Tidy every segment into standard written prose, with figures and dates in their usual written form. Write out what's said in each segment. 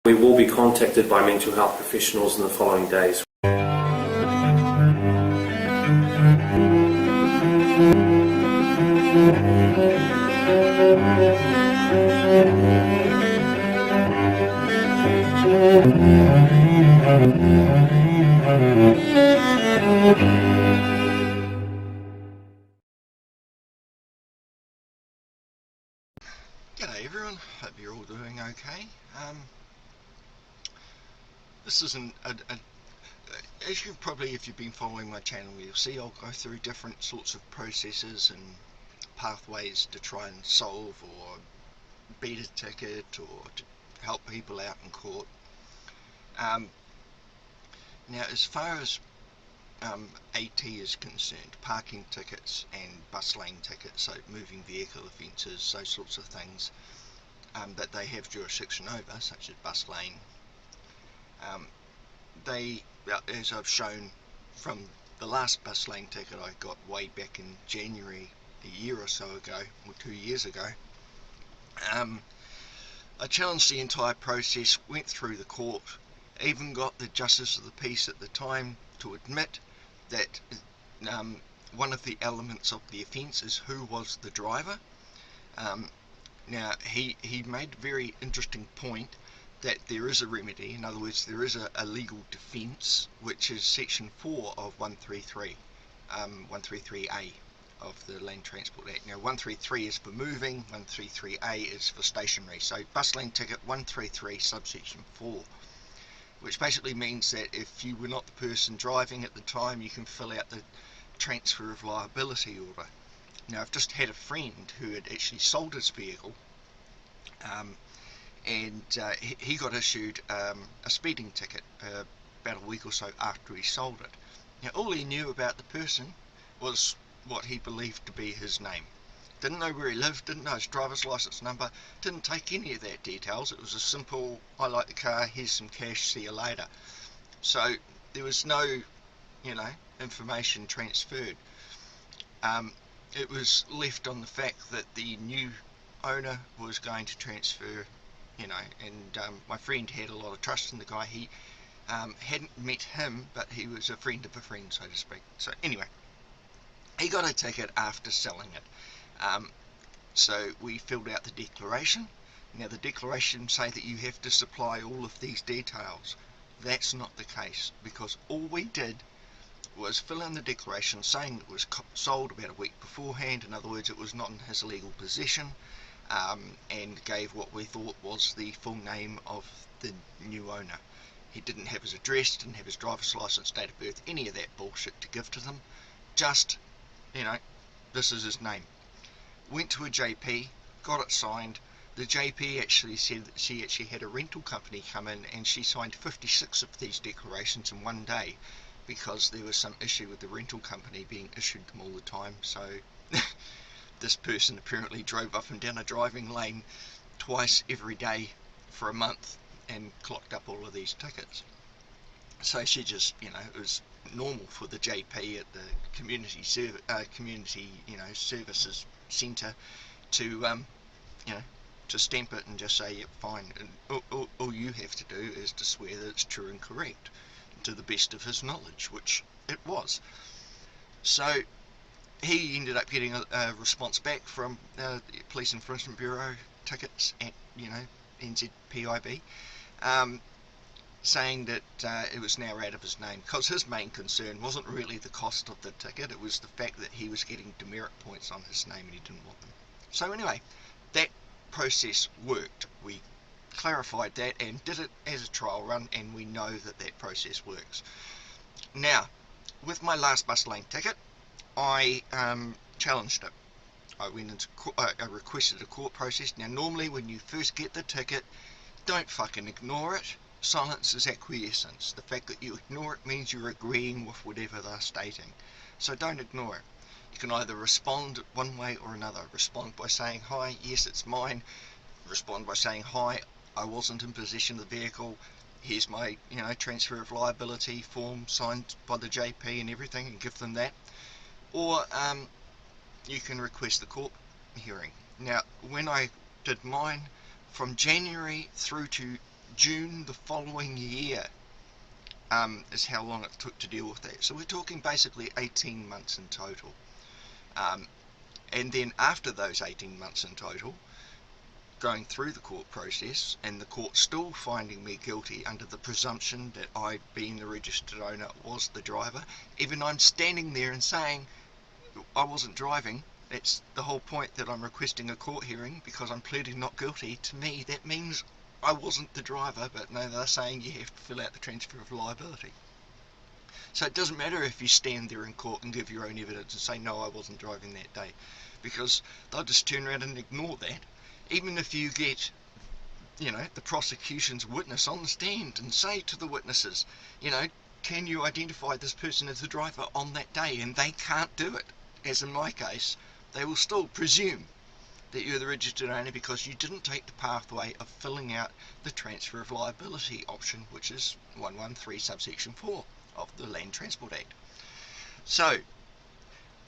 We will be contacted by mental health professionals in the following days. G'day everyone, hope you're all doing okay. This isn't as you probably, if you've been following my channel, you'll see I'll go through different sorts of processes and pathways to try and solve or beat a ticket or to help people out in court. Now, as far as AT is concerned, parking tickets and bus lane tickets, so moving vehicle offences, those sorts of things that they have jurisdiction over, such as bus lane, they, as I've shown from the last bus lane ticket I got way back in January, a year or so ago, or 2 years ago, I challenged the entire process, went through the court, even got the Justice of the Peace at the time to admit that one of the elements of the offence is who was the driver. Now he made a very interesting point that there is a remedy. In other words, there is a legal defence, which is section 4 of 133, 133A of the Land Transport Act. Now 133 is for moving, 133A is for stationary. So bus lane ticket 133 subsection 4, which basically means that if you were not the person driving at the time, you can fill out the transfer of liability order. Now, I've just had a friend who had actually sold his vehicle, and he got issued a speeding ticket about a week or so after he sold it. Now, all he knew about the person was what he believed to be his name. Didn't know where he lived, didn't know his driver's license number, didn't take any of that details. It was a simple, I like the car, here's some cash, see you later. So there was no, information transferred. It was left on the fact that the new owner was going to transfer, and my friend had a lot of trust in the guy. He hadn't met him, but he was a friend of a friend, so to speak. So anyway, he got a ticket after selling it. So we filled out the declaration. Now the declaration say that you have to supply all of these details. That's not the case, because all we did was fill in the declaration saying it was sold about a week beforehand. In other words, it was not in his legal possession, and gave what we thought was the full name of the new owner. He didn't have his address, didn't have his driver's license, date of birth, any of that bullshit to give to them. Just, this is his name. Went to a JP, got it signed. The JP actually said that she actually had a rental company come in and she signed 56 of these declarations in one day, because there was some issue with the rental company being issued them all the time. So this person apparently drove up and down a driving lane twice every day for a month and clocked up all of these tickets. So she just, it was normal for the JP at the community services centre to to stamp it and just say, yep, fine. And all you have to do is to swear that it's true and correct, to the best of his knowledge, which it was. So he ended up getting a response back from the Police Enforcement Bureau tickets at NZPIB, saying that it was now out of his name, because his main concern wasn't really the cost of the ticket, it was the fact that he was getting demerit points on his name and he didn't want them. So anyway, that process worked. We clarified that and did it as a trial run, and we know that that process works. Now, with my last bus lane ticket, I challenged it. I went into I requested a court process. Now, normally when you first get the ticket, don't fucking ignore it. Silence is acquiescence. The fact that you ignore it means you're agreeing with whatever they're stating. So don't ignore it. You can either respond one way or another. Respond by saying, hi, yes, it's mine. Respond by saying, hi, I wasn't in possession of the vehicle. Here's my, transfer of liability form signed by the JP and everything, and give them that. Or you can request the court hearing. Now, when I did mine, from January through to June the following year is how long it took to deal with that. So we're talking basically 18 months in total. And then after those 18 months in total, going through the court process, and the court still finding me guilty under the presumption that I, being the registered owner, was the driver, even I'm standing there and saying I wasn't driving. That's the whole point, that I'm requesting a court hearing because I'm pleading not guilty. To me, that means I wasn't the driver, but no, they're saying you have to fill out the transfer of liability. So it doesn't matter if you stand there in court and give your own evidence and say, no, I wasn't driving that day, because they'll just turn around and ignore that. Even if you get, the prosecution's witness on the stand and say to the witnesses, can you identify this person as the driver on that day? And they can't do it, as in my case, they will still presume that you're the registered owner because you didn't take the pathway of filling out the transfer of liability option, which is 113 subsection 4 of the Land Transport Act. So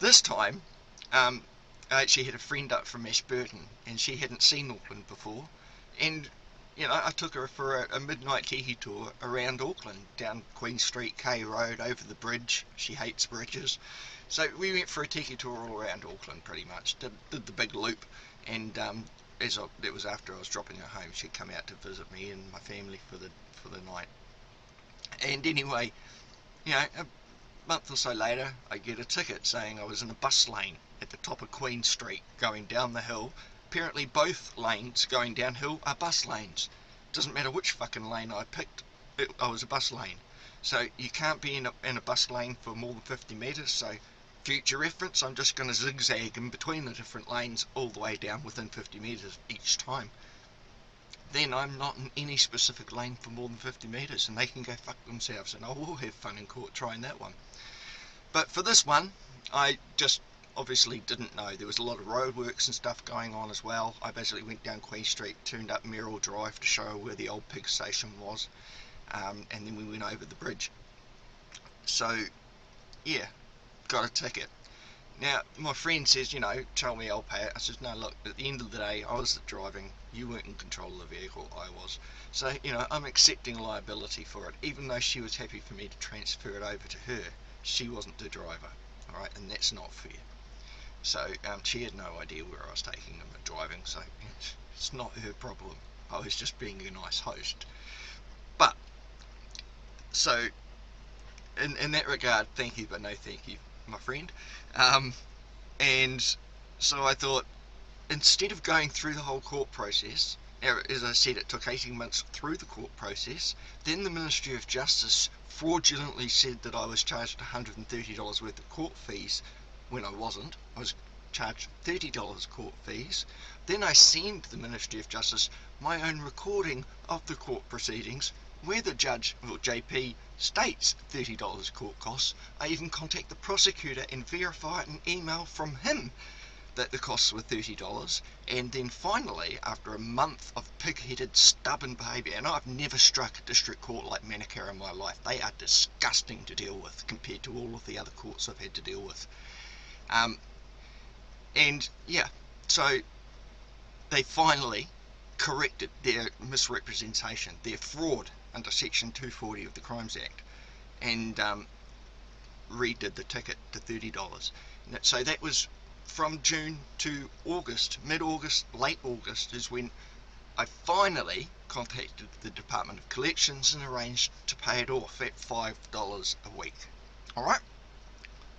this time I actually had a friend up from Ashburton, and she hadn't seen Auckland before, and I took her for a midnight tiki tour around Auckland, down Queen Street, K Road, over the bridge. She hates bridges. So we went for a tiki tour all around Auckland pretty much, did the big loop, and it was after I was dropping her home. She'd come out to visit me and my family for the night. And anyway, a month or so later, I get a ticket saying I was in a bus lane at the top of Queen Street going down the hill. Apparently both lanes going downhill are bus lanes. Doesn't matter which fucking lane I picked, I was a bus lane. So you can't be in a bus lane for more than 50 metres, so future reference, I'm just going to zigzag in between the different lanes all the way down within 50 metres each time. Then I'm not in any specific lane for more than 50 metres, and they can go fuck themselves, and I will have fun in court trying that one. But for this one, I just obviously didn't know. There was a lot of roadworks and stuff going on as well. I basically went down Queen Street, turned up Merrill Drive to show where the old pig station was, and then we went over the bridge. So yeah, got a ticket. Now my friend says, tell me I'll pay it. I says, no, look, at the end of the day, I was driving, you weren't in control of the vehicle, I was. So I'm accepting liability for it, even though she was happy for me to transfer it over to her. She wasn't the driver, alright, and that's not fair. So she had no idea where I was taking them and driving, so it's not her problem. I was just being a nice host. But so in that regard, thank you but no thank you, my friend. And so I thought, instead of going through the whole court process, as I said, it took 18 months through the court process. Then the Ministry of Justice fraudulently said that I was charged $130 worth of court fees when I wasn't. I was charged $30 court fees. Then I sent the Ministry of Justice my own recording of the court proceedings, where the judge, or JP, states $30 court costs. I even contact the prosecutor and verify an email from him that the costs were $30. And then finally, after a month of pig-headed, stubborn behaviour, and I've never struck a district court like Manukau in my life. They are disgusting to deal with compared to all of the other courts I've had to deal with. And yeah, so they finally corrected their misrepresentation, their fraud under Section 240 of the Crimes Act, and redid the ticket to $30. So that was from June to August, mid-August, late August, is when I finally contacted the Department of Collections and arranged to pay it off at $5 a week. Alright?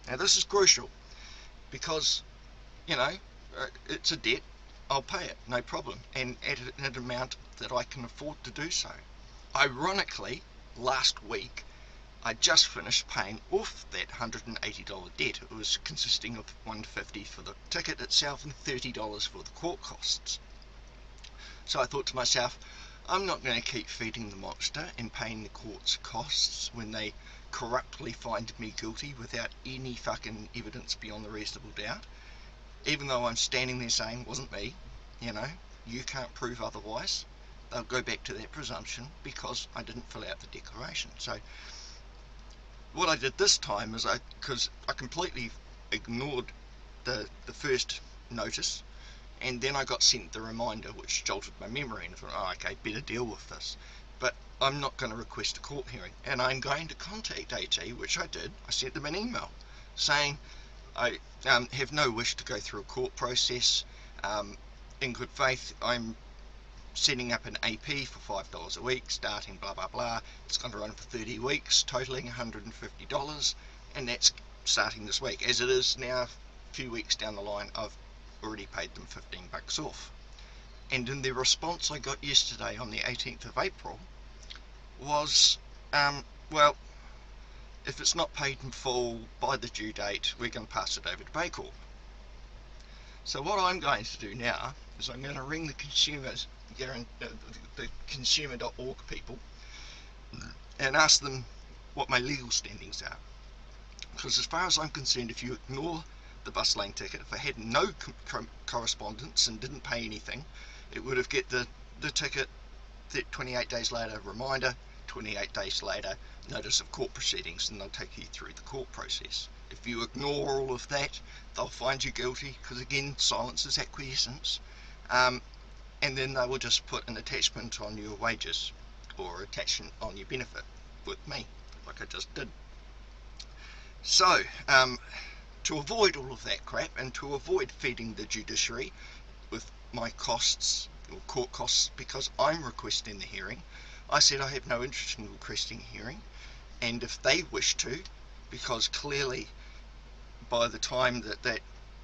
Now this is crucial, because, it's a debt. I'll pay it, no problem, and at an amount that I can afford to do so. Ironically, last week, I just finished paying off that $180 debt. It was consisting of $150 for the ticket itself and $30 for the court costs. So I thought to myself, I'm not going to keep feeding the monster and paying the court's costs when they corruptly find me guilty without any fucking evidence beyond the reasonable doubt. Even though I'm standing there saying, wasn't me, you can't prove otherwise. They'll go back to that presumption because I didn't fill out the declaration. So what I did this time is, because I completely ignored the first notice, and then I got sent the reminder, which jolted my memory, and I thought, oh, okay, better deal with this. But I'm not going to request a court hearing, and I'm going to contact AT, which I did. I sent them an email saying I have no wish to go through a court process. In good faith, I'm setting up an AP for $5 a week, starting blah blah blah. It's going to run for 30 weeks, totaling $150, and that's starting this week. As it is now, a few weeks down the line, I've already paid them $15 off. And in the response I got yesterday on the 18th of April was, well, if it's not paid in full by the due date, we're going to pass it over to Bay Corp. So what I'm going to do now is I'm going to ring the consumers, the consumer.org people, and ask them what my legal standings are. Because as far as I'm concerned, if you ignore the bus lane ticket, if I had no correspondence and didn't pay anything, it would have get the ticket, 28 days later reminder, 28 days later notice of court proceedings, and they'll take you through the court process. If you ignore all of that, they'll find you guilty, because again, silence is acquiescence, and then they will just put an attachment on your wages or attachment on your benefit with me, like I just did. So to avoid all of that crap, and to avoid feeding the judiciary with my costs or court costs because I'm requesting the hearing, I said I have no interest in requesting a hearing, and if they wish to, because clearly by the time that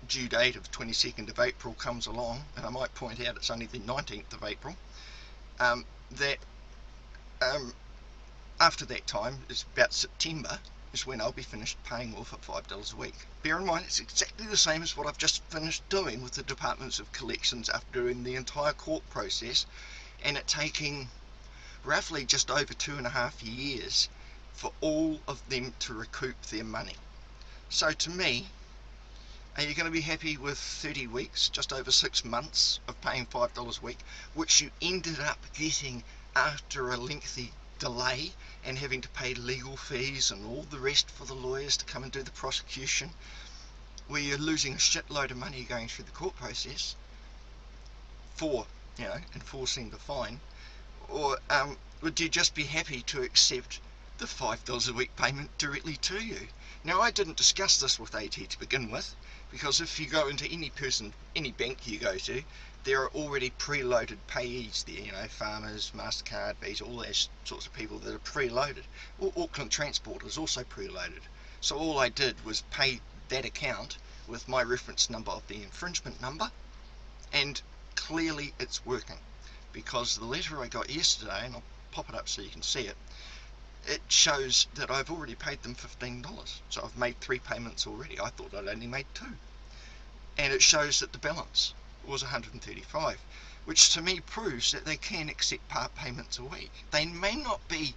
due date of 22nd of April comes along, and I might point out it's only the 19th of April, after that time, it's about September, is when I'll be finished paying off at $5 a week. Bear in mind, it's exactly the same as what I've just finished doing with the Departments of Collections after doing the entire court process, and it taking roughly just over 2.5 years for all of them to recoup their money. So to me, are you going to be happy with 30 weeks, just over 6 months of paying $5 a week, which you ended up getting after a lengthy delay and having to pay legal fees and all the rest for the lawyers to come and do the prosecution, where you're losing a shitload of money going through the court process for, enforcing the fine? Or would you just be happy to accept the $5 a week payment directly to you? Now, I didn't discuss this with AT to begin with, because if you go into any bank you go to, there are already preloaded payees there, farmers, MasterCard, Visa, all those sorts of people that are preloaded. Auckland Transport is also preloaded. So all I did was pay that account with my reference number of the infringement number, and clearly it's working, because the letter I got yesterday, and I'll pop it up so you can see it, it shows that I've already paid them $15. So I've made 3 payments already. I thought I'd only made 2. And it shows that the balance was $135, which to me proves that they can accept part payments a week. They may not be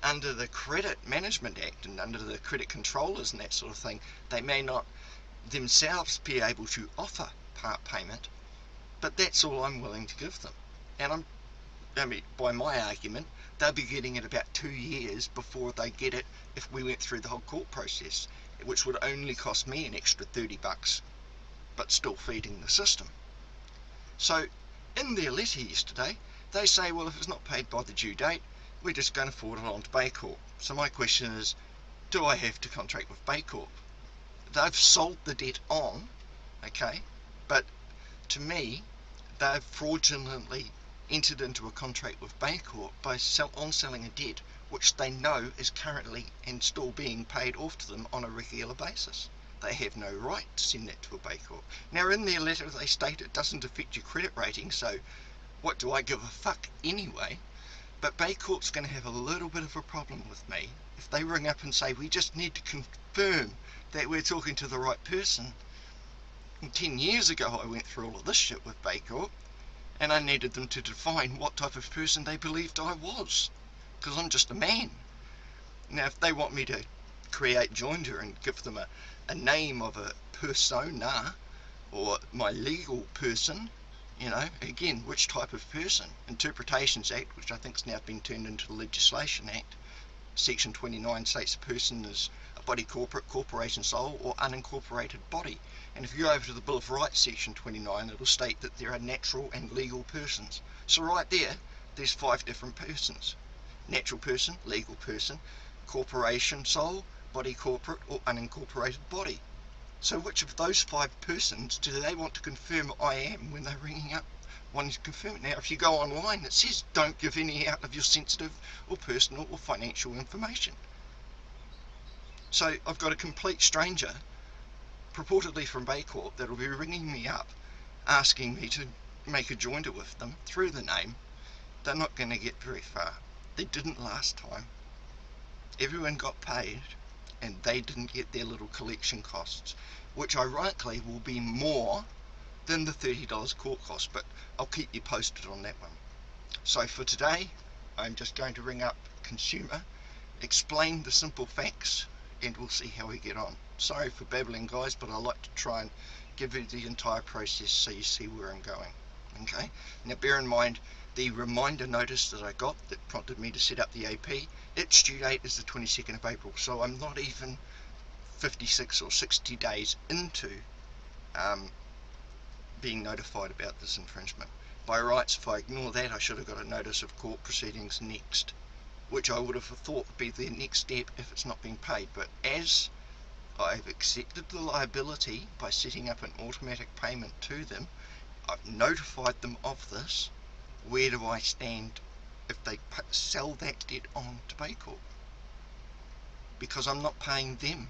under the Credit Management Act and under the credit controllers and that sort of thing. They may not themselves be able to offer part payment, but that's all I'm willing to give them. And by my argument, they'll be getting it about 2 years before they get it if we went through the whole court process, which would only cost me an extra $30, but still feeding the system. So in their letter yesterday, they say, well, if it's not paid by the due date, we're just going to forward it on to Bay Corp. So my question is, do I have to contract with Bay Corp? They've sold the debt on, okay, but to me, they've fraudulently entered into a contract with Bay Corp by selling a debt which they know is currently and still being paid off to them on a regular basis. They have no right to send that to a Bay Corp. Now, in their letter they state it doesn't affect your credit rating, so what do I give a fuck anyway? But Bay Corp's going to have a little bit of a problem with me if they ring up and say, we just need to confirm that we're talking to the right person. And 10 years ago I went through all of this shit with Bay Corp, and I needed them to define what type of person they believed I was, because I'm just a man. Now, if they want me to create joinder and give them a name of a persona, or my legal person, again, which type of person? Interpretations Act, which I think has now been turned into the Legislation Act, Section 29 states a person is a body corporate, corporation, sole, or unincorporated body. And if you go over to the Bill of Rights, Section 29, it'll state that there are natural and legal persons. So right there, there's 5 different persons. natural person, legal person, corporation, sole, body corporate, or unincorporated body. So which of those 5 persons do they want to confirm I am when they're ringing up wanting to confirm it? Now, if you go online, it says don't give any out of your sensitive or personal or financial information. So I've got a complete stranger, purportedly from Bay Court, that will be ringing me up, asking me to make a jointer with them through the name. They're not going to get very far. They didn't last time. Everyone got paid, and they didn't get their little collection costs, which ironically will be more than the $30 court cost, but I'll keep you posted on that one. So for today, I'm just going to ring up consumer, explain the simple facts, and we'll see how we get on. Sorry for babbling, guys, but I like to try and give you the entire process so you see where I'm going. Okay, now bear in mind the reminder notice that I got that prompted me to set up the AP, its due date is the 22nd of April, so I'm not even 56 or 60 days into being notified about this infringement. By rights, if I ignore that, I should have got a notice of court proceedings next, which I would have thought would be the next step if it's not being paid. But as I've accepted the liability by setting up an automatic payment to them, I've notified them of this. Where do I stand if they sell that debt on to Bay Court? Because I'm not paying them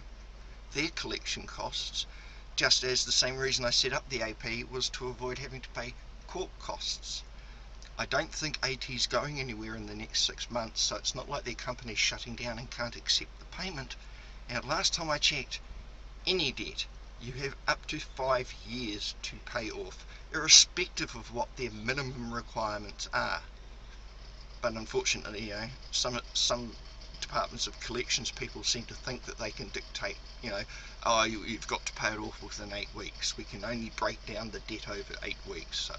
their collection costs, just as the same reason I set up the AP was to avoid having to pay court costs. I don't think AT is going anywhere in the next 6 months, so it's not like their company's shutting down and can't accept the payment. And last time I checked, any debt you have up to 5 years to pay off, irrespective of what their minimum requirements are. But unfortunately, some departments of collections people seem to think that they can dictate, oh, you've got to pay it off within 8 weeks. We can only break down the debt over 8 weeks. So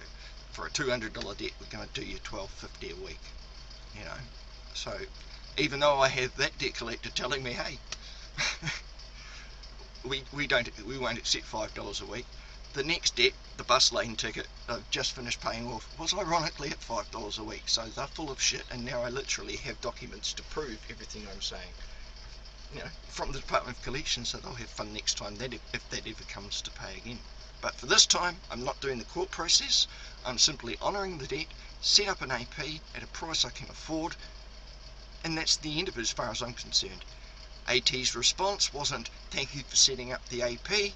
for a $200 debt, we're going to do you $12.50 a week. So even though I have that debt collector telling me, hey, we won't accept $5 a week. The next debt, the bus lane ticket I've just finished paying off, was ironically at $5 a week. So they're full of shit, and now I literally have documents to prove everything I'm saying. From the Department of Collections, so they'll have fun next time if that ever comes to pay again. But for this time, I'm not doing the court process. I'm simply honouring the debt, set up an AP at a price I can afford, and that's the end of it as far as I'm concerned. AT's response wasn't, thank you for setting up the AP,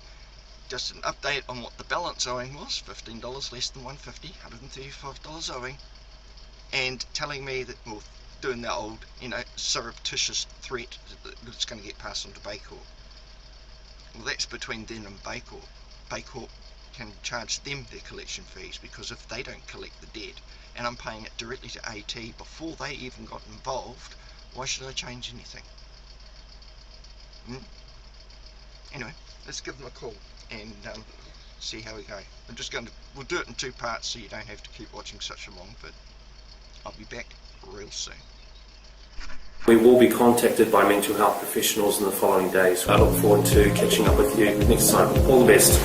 just an update on what the balance owing was, $15 less than $150, $135 owing, and telling me that, well, doing the old, surreptitious threat that it's going to get passed on to Bay Court. Well, that's between them and Bay Court. Bay Court can charge them their collection fees, because if they don't collect the debt, and I'm paying it directly to AT before they even got involved, why should I change anything? Anyway, let's give them a call and see how we go. We'll do it in 2 parts so you don't have to keep watching such a long vid. I'll be back real soon. We will be contacted by mental health professionals in the following days. I look forward to catching up with you next time. All the best.